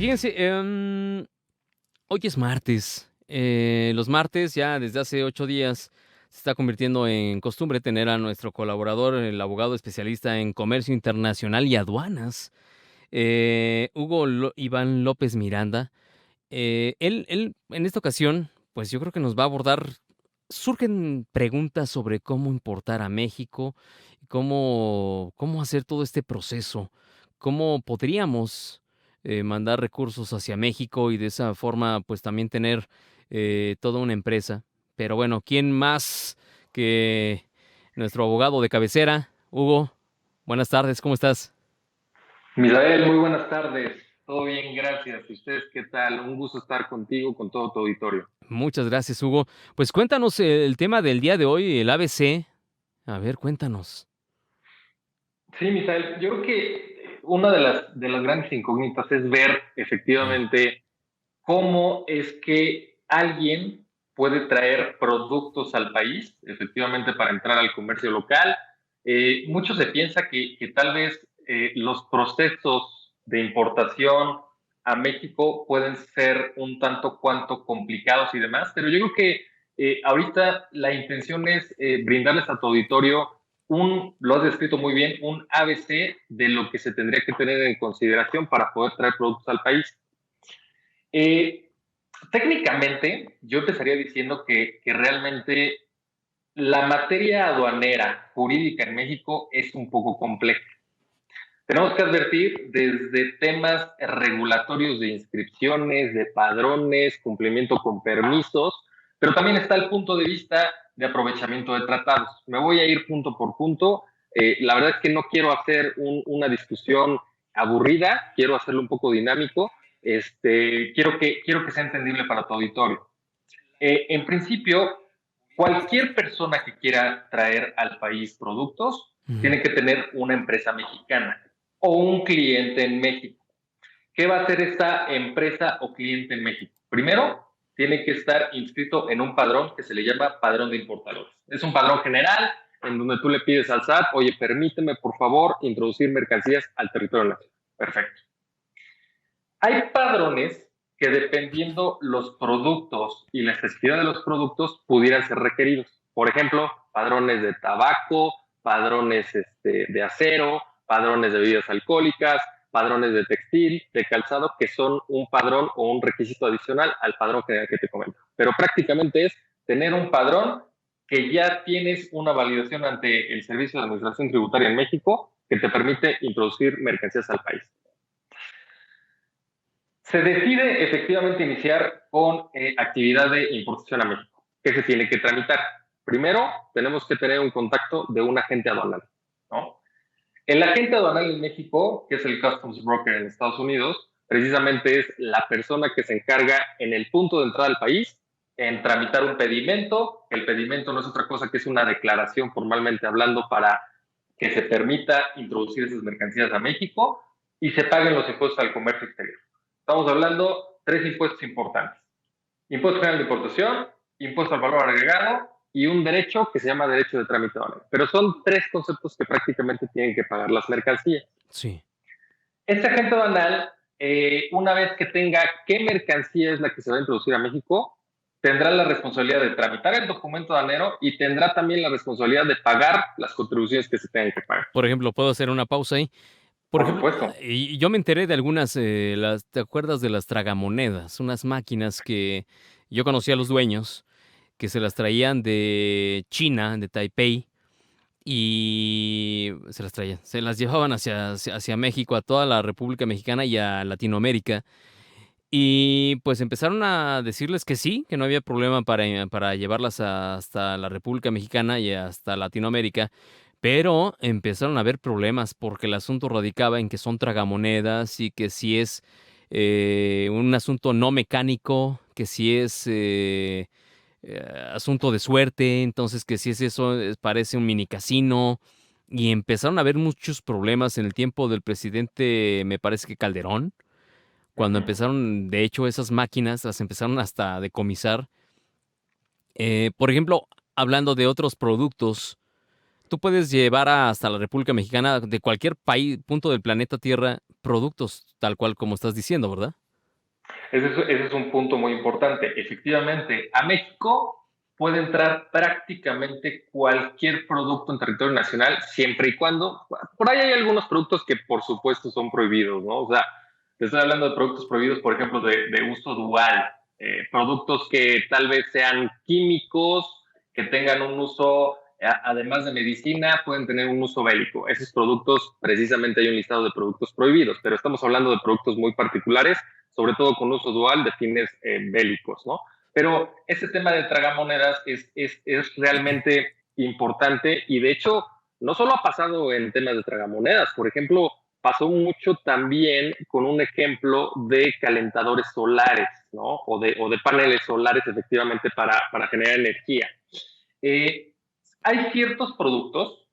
Fíjense, hoy es martes. Los martes, ya desde hace 8 días, se está convirtiendo en costumbre tener a nuestro colaborador, el abogado especialista en comercio internacional y aduanas, Iván López Miranda. Él, en esta ocasión, pues yo creo que nos va a abordar. Surgen preguntas sobre cómo importar a México, cómo hacer todo este proceso, cómo podríamos mandar recursos hacia México y de esa forma, pues también tener toda una empresa. Pero bueno, ¿quién más que nuestro abogado de cabecera? Hugo, buenas tardes, ¿cómo estás? Misael, muy buenas tardes. Todo bien, gracias. ¿Y ustedes qué tal? Un gusto estar contigo, con todo tu auditorio. Muchas gracias, Hugo. Pues cuéntanos el tema del día de hoy, el ABC. A ver, cuéntanos. Sí, Misael, yo creo que una de las grandes incógnitas es ver Mm. efectivamente cómo es que alguien puede traer productos al país, efectivamente para entrar al comercio local. Mucho se piensa que tal vez los procesos de importación a México pueden ser un tanto cuanto complicados y demás, pero yo creo que ahorita la intención es brindarles a tu auditorio lo has descrito muy bien, un ABC de lo que se tendría que tener en consideración para poder traer productos al país. Eh, Técnicamente, yo empezaría diciendo que realmente la materia aduanera jurídica en México es un poco compleja. Tenemos que advertir desde temas regulatorios de inscripciones, de padrones, cumplimiento con permisos, pero también está el punto de vista de aprovechamiento de tratados. Me voy a ir punto por punto. La verdad es que no quiero hacer una discusión aburrida, quiero hacerlo un poco dinámico. Quiero que sea entendible para tu auditorio. En principio, cualquier persona que quiera traer al país productos Ujú. tiene que tener una empresa mexicana o un cliente en México. ¿Qué va a hacer esta empresa o cliente en México? Primero, tiene que estar inscrito en un padrón que se le llama padrón de importadores. Es un padrón general en donde tú le pides al SAT, oye, permíteme por favor introducir mercancías al territorio nacional. Perfecto. Hay padrones que dependiendo los productos y la especificidad de los productos pudieran ser requeridos. Por ejemplo, padrones de tabaco, padrones de acero, padrones de bebidas alcohólicas, padrones de textil, de calzado, que son un padrón o un requisito adicional al padrón general que te comento. Pero prácticamente es tener un padrón que ya tienes una validación ante el Servicio de Administración Tributaria en México que te permite introducir mercancías al país. Se decide efectivamente iniciar con actividad de importación a México. ¿Qué se tiene que tramitar? Primero, tenemos que tener un contacto de un agente aduanal, ¿no? El agente aduanal en México, que es el Customs Broker en Estados Unidos, precisamente es la persona que se encarga en el punto de entrada al país en tramitar un pedimento. El pedimento no es otra cosa que es una declaración formalmente hablando para que se permita introducir esas mercancías a México y se paguen los impuestos al comercio exterior. Estamos hablando tres impuestos importantes. Impuesto general de importación, impuesto al valor agregado y un derecho que se llama derecho de trámite aduanero. Pero son tres conceptos que prácticamente tienen que pagar las mercancías. Sí. Este agente aduanal, una vez que tenga qué mercancía es la que se va a introducir a México, tendrá la responsabilidad de tramitar el documento aduanero y tendrá también la responsabilidad de pagar las contribuciones que se tengan que pagar. Por ejemplo, puedo hacer una pausa ahí. Por Por ejemplo, supuesto. y yo me enteré de algunas, ¿te acuerdas de las tragamonedas? Unas máquinas que yo conocía a los dueños, que se las traían de China, de Taipei, y se las llevaban hacia México, a toda la República Mexicana y a Latinoamérica. Y pues empezaron a decirles que sí, que no había problema para llevarlas hasta la República Mexicana y hasta Latinoamérica, pero empezaron a haber problemas porque el asunto radicaba en que son tragamonedas y que si es un asunto no mecánico, que si es asunto de suerte, entonces que si es eso, parece un mini casino. Y empezaron a haber muchos problemas en el tiempo del presidente, me parece que Calderón, cuando Uh-huh. empezaron, de hecho, esas máquinas las empezaron hasta a decomisar. Por ejemplo, hablando de otros productos, tú puedes llevar hasta la República Mexicana de cualquier país, punto del planeta Tierra, productos tal cual como estás diciendo, ¿verdad? Ese es un punto muy importante. Efectivamente, a México puede entrar prácticamente cualquier producto en territorio nacional, siempre y cuando, por ahí hay algunos productos que por supuesto son prohibidos, ¿no? O sea, te estoy hablando de productos prohibidos, por ejemplo, de uso dual, productos que tal vez sean químicos, que tengan un uso, además de medicina, pueden tener un uso bélico. Esos productos, precisamente hay un listado de productos prohibidos, pero estamos hablando de productos muy particulares, sobre todo con uso dual de fines bélicos, ¿no? Pero ese tema de tragamonedas es realmente importante y de hecho no solo ha pasado en temas de tragamonedas, por ejemplo, pasó mucho también con un ejemplo de calentadores solares, ¿no? O de paneles solares efectivamente para generar energía. Eh, Hay ciertos productos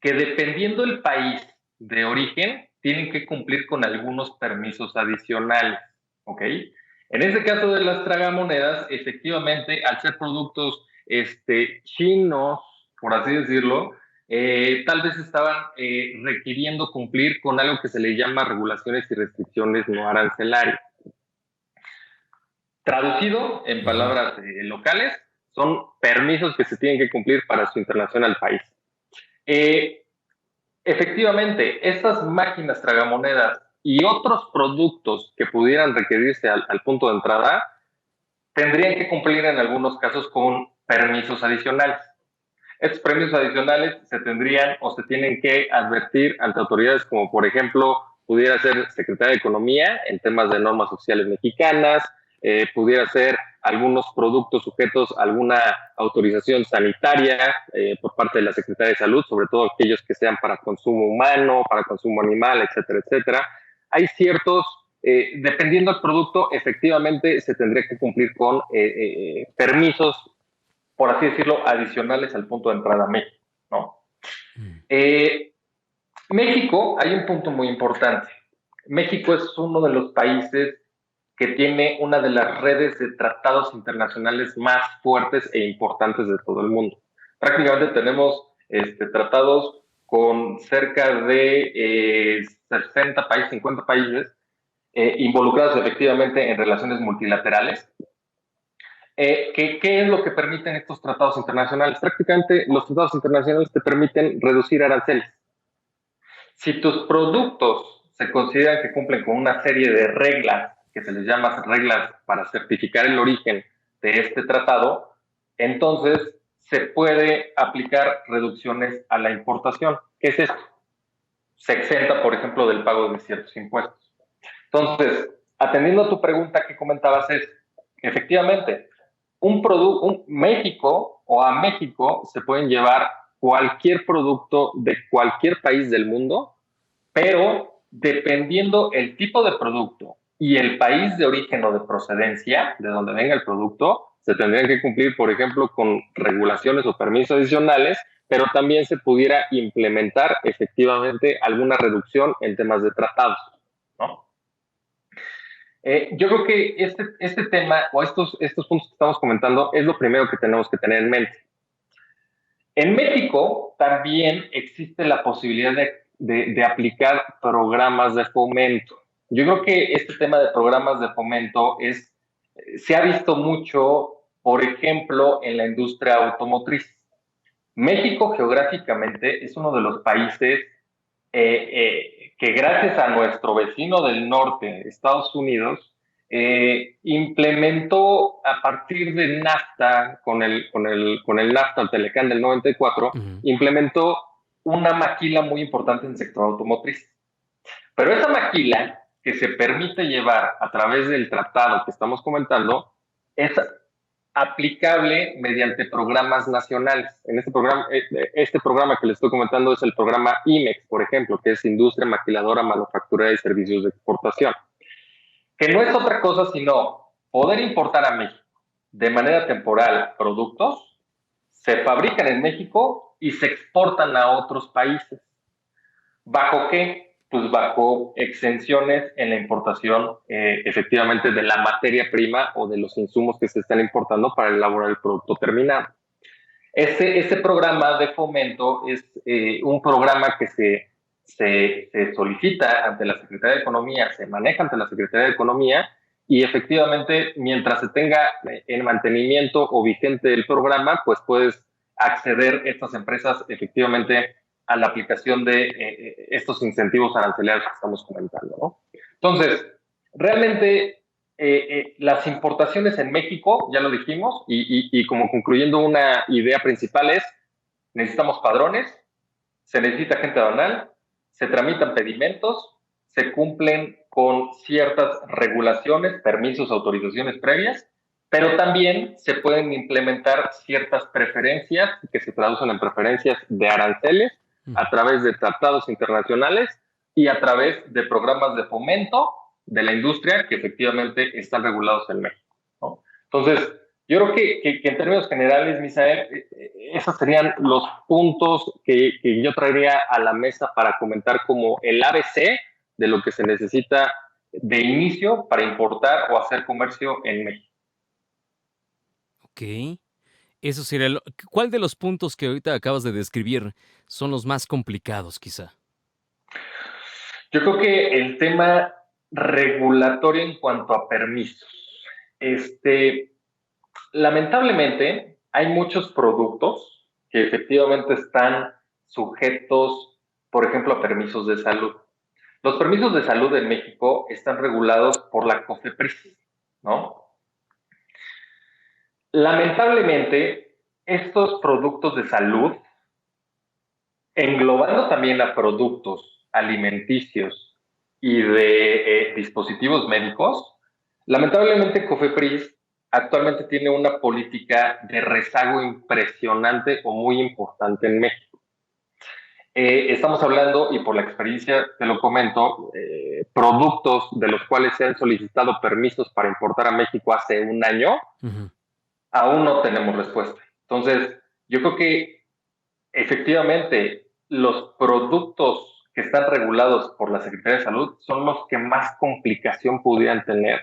que dependiendo del país de origen, tienen que cumplir con algunos permisos adicionales, ¿ok? En este caso de las tragamonedas, efectivamente, al ser productos chinos, por así decirlo, tal vez estaban requiriendo cumplir con algo que se le llama regulaciones y restricciones no arancelarias. Traducido en palabras locales, son permisos que se tienen que cumplir para su internación al país. Eh, Efectivamente, estas máquinas tragamonedas y otros productos que pudieran requerirse al punto de entrada tendrían que cumplir en algunos casos con permisos adicionales. Estos permisos adicionales se tendrían o se tienen que advertir ante autoridades como, por ejemplo, pudiera ser Secretaría de Economía en temas de normas sociales mexicanas, pudiera ser algunos productos sujetos a alguna autorización sanitaria por parte de la Secretaría de Salud, sobre todo aquellos que sean para consumo humano, para consumo animal, etcétera, etcétera. Hay ciertos, dependiendo del producto, efectivamente se tendría que cumplir con permisos, por así decirlo, adicionales al punto de entrada a México, ¿no? Eh, México, hay un punto muy importante. México es uno de los países que tiene una de las redes de tratados internacionales más fuertes e importantes de todo el mundo. Prácticamente tenemos tratados con cerca de 60 países, 50 países involucrados efectivamente en relaciones multilaterales. ¿Qué es lo que permiten estos tratados internacionales? Prácticamente los tratados internacionales te permiten reducir aranceles. Si tus productos se consideran que cumplen con una serie de reglas, que se les llama reglas para certificar el origen de este tratado, entonces se puede aplicar reducciones a la importación. ¿Qué es esto? Se exenta, por ejemplo, del pago de ciertos impuestos. Entonces, atendiendo a tu pregunta que comentabas es, efectivamente, México o a México se pueden llevar cualquier producto de cualquier país del mundo, pero dependiendo el tipo de producto y el país de origen o de procedencia, de donde venga el producto, se tendrían que cumplir, por ejemplo, con regulaciones o permisos adicionales, pero también se pudiera implementar efectivamente alguna reducción en temas de tratados, ¿no? Yo creo que este tema o estos puntos que estamos comentando es lo primero que tenemos que tener en mente. En México también existe la posibilidad de aplicar programas de fomento. Yo creo que este tema de programas de fomento se ha visto mucho, por ejemplo, en la industria automotriz. México geográficamente es uno de los países que gracias a nuestro vecino del norte, Estados Unidos, implementó a partir de NAFTA, con el NAFTA, el Telecán del 94, implementó una maquila muy importante en el sector automotriz. Pero esa maquila que se permite llevar a través del tratado que estamos comentando es aplicable mediante programas nacionales. En este programa que les estoy comentando es el programa IMEX, por ejemplo, que es Industria Maquiladora, Manufacturera y Servicios de Exportación, que no es otra cosa sino poder importar a México de manera temporal productos, se fabrican en México y se exportan a otros países. ¿Bajo qué? Pues bajo exenciones en la importación efectivamente de la materia prima o de los insumos que se están importando para elaborar el producto terminado. Este programa de fomento es un programa que se solicita ante la Secretaría de Economía, se maneja ante la Secretaría de Economía y efectivamente, mientras se tenga en mantenimiento o vigente el programa, pues puedes acceder estas empresas efectivamente a la aplicación de estos incentivos arancelarios que estamos comentando, ¿no? Entonces, realmente las importaciones en México, ya lo dijimos, y como concluyendo una idea principal es, necesitamos padrones, se necesita gente aduanal, se tramitan pedimentos, se cumplen con ciertas regulaciones, permisos, autorizaciones previas, pero también se pueden implementar ciertas preferencias que se traducen en preferencias de aranceles a través de tratados internacionales y a través de programas de fomento de la industria que efectivamente están regulados en México, ¿no? Entonces, yo creo que en términos generales, Misael, esos serían los puntos que yo traería a la mesa para comentar como el ABC de lo que se necesita de inicio para importar o hacer comercio en México. Ok. Eso sería ¿Cuál de los puntos que ahorita acabas de describir son los más complicados, quizá? Yo creo que el tema regulatorio en cuanto a permisos. Lamentablemente, hay muchos productos que efectivamente están sujetos, por ejemplo, a permisos de salud. Los permisos de salud en México están regulados por la COFEPRIS, ¿no? Lamentablemente, estos productos de salud, englobando también a productos alimenticios y de dispositivos médicos, lamentablemente COFEPRIS actualmente tiene una política de rezago impresionante o muy importante en México. Estamos hablando, y por la experiencia te lo comento, productos de los cuales se han solicitado permisos para importar a México hace un año, aún no tenemos respuesta. Entonces, yo creo que efectivamente los productos que están regulados por la Secretaría de Salud son los que más complicación pudieran tener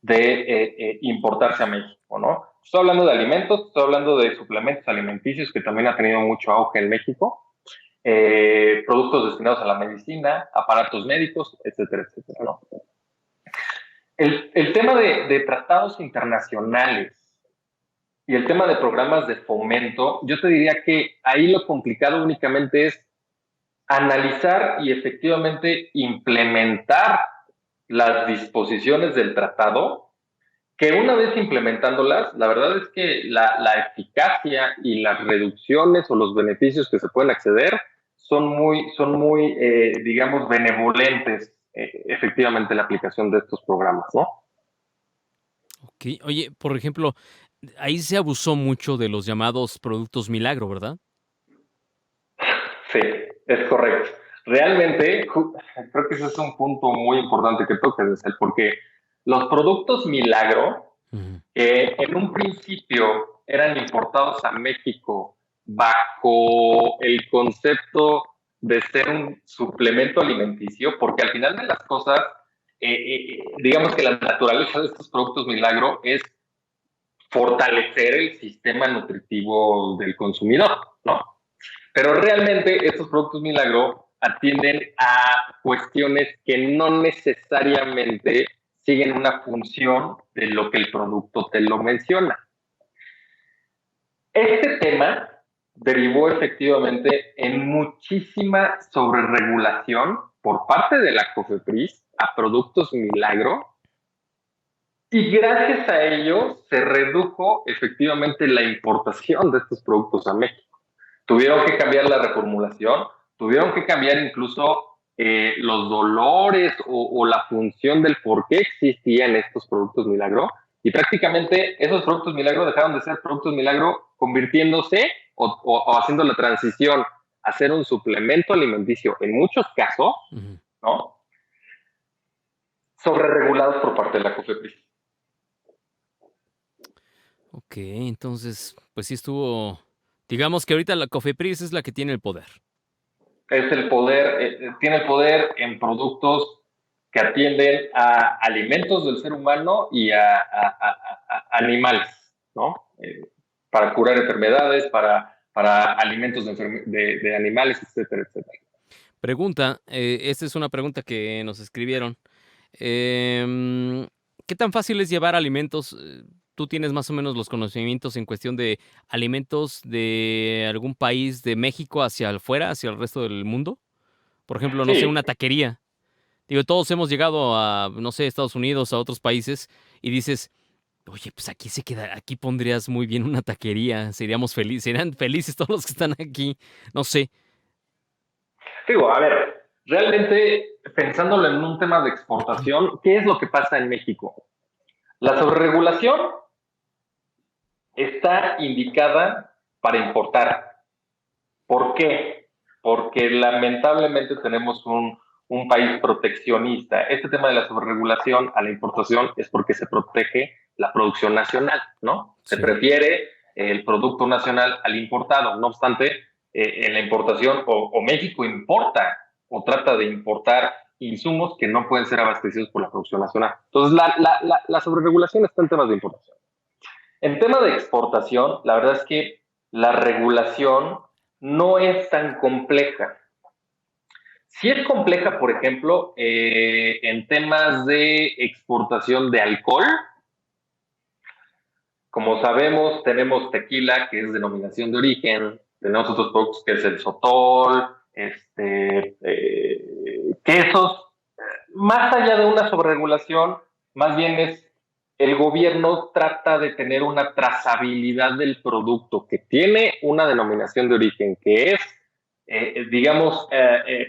de importarse a México, ¿no? Estoy hablando de alimentos, estoy hablando de suplementos alimenticios, que también ha tenido mucho auge en México, productos destinados a la medicina, aparatos médicos, etcétera, etcétera, ¿no? El tema de tratados internacionales y el tema de programas de fomento, yo te diría que ahí lo complicado únicamente es analizar y efectivamente implementar las disposiciones del tratado, que una vez implementándolas, la verdad es que la eficacia y las reducciones o los beneficios que se pueden acceder son muy digamos, benevolentes efectivamente la aplicación de estos programas, ¿no? Ok. Oye, por ejemplo, ahí se abusó mucho de los llamados productos milagro, ¿verdad? Sí, es correcto. Realmente, creo que ese es un punto muy importante que tocas, Desel, porque los productos milagro, que en un principio eran importados a México bajo el concepto de ser un suplemento alimenticio, porque al final de las cosas, digamos que la naturaleza de estos productos milagro es fortalecer el sistema nutritivo del consumidor, ¿no? Pero realmente estos productos milagro atienden a cuestiones que no necesariamente siguen una función de lo que el producto te lo menciona. Este tema derivó efectivamente en muchísima sobreregulación por parte de la COFEPRIS a productos milagro, y gracias a ello se redujo efectivamente la importación de estos productos a México. Tuvieron que cambiar la reformulación, tuvieron que cambiar incluso los dolores o la función del por qué existían estos productos milagro, y prácticamente esos productos milagro dejaron de ser productos milagro, convirtiéndose o haciendo la transición a ser un suplemento alimenticio en muchos casos, ¿no? Sobre regulados por parte de la COFEPRIS. Ok, entonces, pues sí estuvo. Digamos que ahorita la COFEPRIS es la que tiene el poder. Es el poder, tiene el poder en productos que atienden a alimentos del ser humano y a animales, ¿no? Para curar enfermedades, para alimentos de animales, etcétera, etcétera. Pregunta, esta es una pregunta que nos escribieron. Em, ¿qué tan fácil es llevar alimentos? ¿Tú tienes más o menos los conocimientos en cuestión de alimentos de algún país de México hacia afuera, hacia el resto del mundo? Por ejemplo, no sé, Sí, una taquería. Digo, todos hemos llegado a, no sé, Estados Unidos, a otros países, y dices, oye, pues aquí se queda, aquí pondrías muy bien una taquería, seríamos felices, serían felices todos los que están aquí. No sé. digo, a ver, realmente pensándolo en un tema de exportación, ¿qué es lo que pasa en México? La sobreregulación está indicada para importar. ¿Por qué? Porque lamentablemente tenemos un país proteccionista. Este tema de la sobreregulación a la importación es porque se protege la producción nacional, ¿no? Se Sí. prefiere el producto nacional al importado. No obstante, en la importación o México importa o trata de importar insumos que no pueden ser abastecidos por la producción nacional. Entonces, la sobreregulación está en temas de importación. En tema de exportación, la verdad es que la regulación no es tan compleja. Sí es compleja, por ejemplo, en temas de exportación de alcohol. Como sabemos, tenemos tequila, que es denominación de origen, tenemos otros productos que es el sotol, quesos. Más allá de una sobreregulación, más bien es el gobierno trata de tener una trazabilidad del producto que tiene una denominación de origen que es, digamos,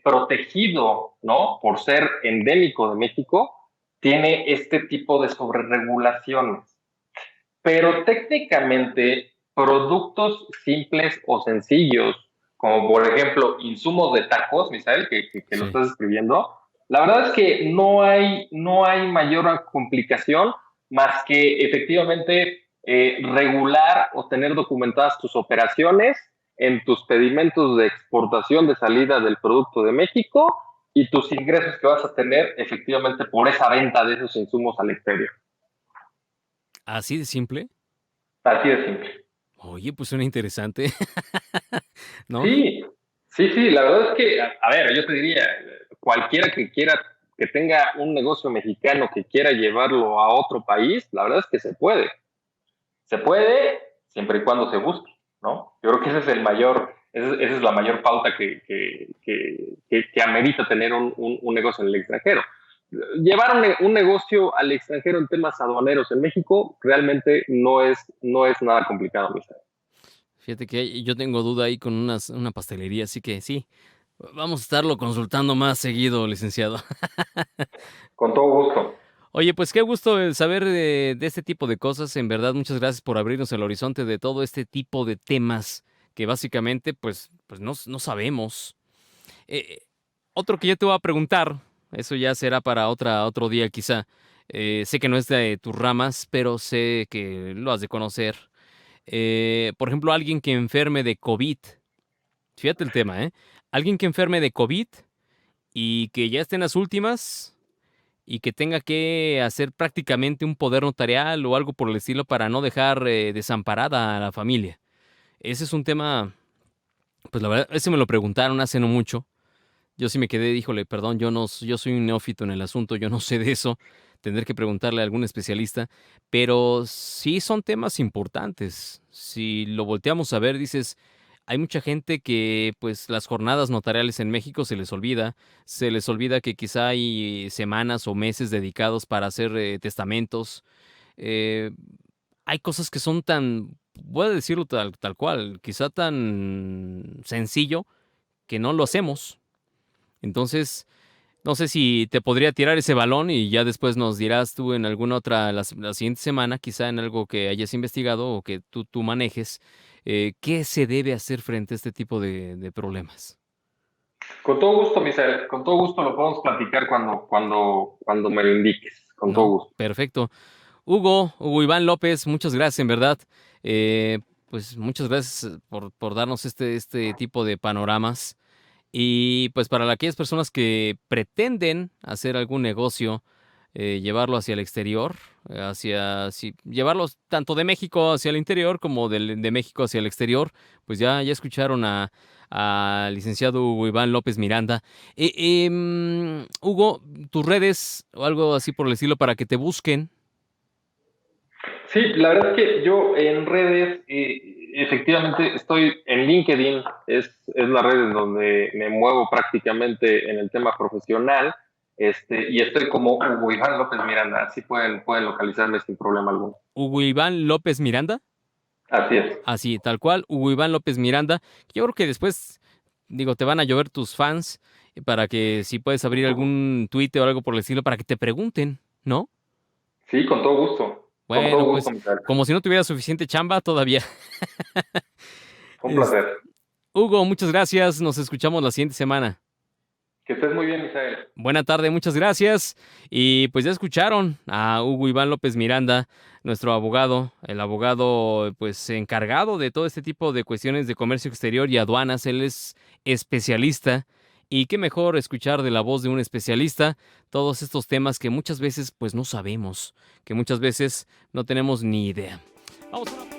protegido, ¿no? Por ser endémico de México, tiene este tipo de sobreregulaciones. Pero técnicamente, productos simples o sencillos, como por ejemplo insumos de tacos, Misael, que lo Sí. estás escribiendo, la verdad es que no hay mayor complicación más que efectivamente regular o tener documentadas tus operaciones en tus pedimentos de exportación de salida del producto de México y tus ingresos que vas a tener efectivamente por esa venta de esos insumos al exterior. Así de simple. Así de simple. Oye, pues suena interesante, ¿no? Sí, sí, sí, la verdad es que, a ver, yo te diría, cualquiera que quiera, que tenga un negocio mexicano que quiera llevarlo a otro país, la verdad es que se puede. Se puede siempre y cuando se busque, ¿no? Yo creo que ese es el mayor, esa es la mayor pauta que amerita tener un negocio en el extranjero. Llevar un negocio al extranjero en temas aduaneros en México realmente no es nada complicado, Misa. Fíjate que yo tengo duda ahí con una pastelería, así que sí, vamos a estarlo consultando más seguido, licenciado. Con todo gusto. Oye, pues qué gusto saber de este tipo de cosas. En verdad, muchas gracias por abrirnos el horizonte de todo este tipo de temas que básicamente, pues no sabemos. Eh, Otro que yo te voy a preguntar, eso ya será para otro día quizá. Sé que no es de tus ramas, pero sé que lo has de conocer. Por ejemplo, alguien que enferme de COVID. Fíjate el tema, ¿eh? Alguien que enferme de COVID y que ya esté en las últimas y que tenga que hacer prácticamente un poder notarial o algo por el estilo para no dejar desamparada a la familia. Ese es un tema, pues la verdad, ese me lo preguntaron hace no mucho. Yo sí me quedé, híjole, perdón, yo soy un neófito en el asunto, yo no sé de eso, tendré que preguntarle a algún especialista, pero sí son temas importantes. Si lo volteamos a ver, dices, hay mucha gente que pues las jornadas notariales en México se les olvida que quizá hay semanas o meses dedicados para hacer testamentos. Eh, Hay cosas que son tan, voy a decirlo tal cual, quizá tan sencillo que no lo hacemos. Entonces, no sé si te podría tirar ese balón y ya después nos dirás tú en alguna otra, la siguiente semana, quizá en algo que hayas investigado o que tú manejes, qué se debe hacer frente a este tipo de problemas. Con todo gusto, Misael, con todo gusto lo podemos platicar cuando me lo indiques, con todo ¿No? gusto. Perfecto. Hugo Iván López, muchas gracias en verdad. Pues muchas gracias por darnos este tipo de panoramas. Y pues para aquellas personas que pretenden hacer algún negocio, llevarlo hacia el exterior, llevarlos tanto de México hacia el interior como de México hacia el exterior, pues ya escucharon al licenciado Hugo Iván López Miranda. Hugo, tus redes o algo así por el estilo para que te busquen. Sí, la verdad es que yo en redes, efectivamente estoy en LinkedIn, es la red en donde me muevo prácticamente en el tema profesional, y estoy como Hugo Iván López Miranda, así pueden localizarme sin problema alguno. Hugo Iván López Miranda. Así es. Así, tal cual, Hugo Iván López Miranda. Yo creo que después, digo, te van a llover tus fans para que si puedes abrir algún tuit o algo por el estilo para que te pregunten, ¿no? Sí, con todo Bueno, gusto, pues Misael. como si no tuviera suficiente chamba todavía. Un Es- placer. Hugo, muchas gracias. Nos escuchamos la siguiente semana. Que estés muy bien, Misael. Buena tarde, muchas gracias. Y pues ya escucharon a Hugo Iván López Miranda, nuestro abogado, el abogado pues encargado de todo este tipo de cuestiones de comercio exterior y aduanas. Él es especialista. Y qué mejor escuchar de la voz de un especialista todos estos temas que muchas veces pues no sabemos, que muchas veces no tenemos ni idea. Vamos a una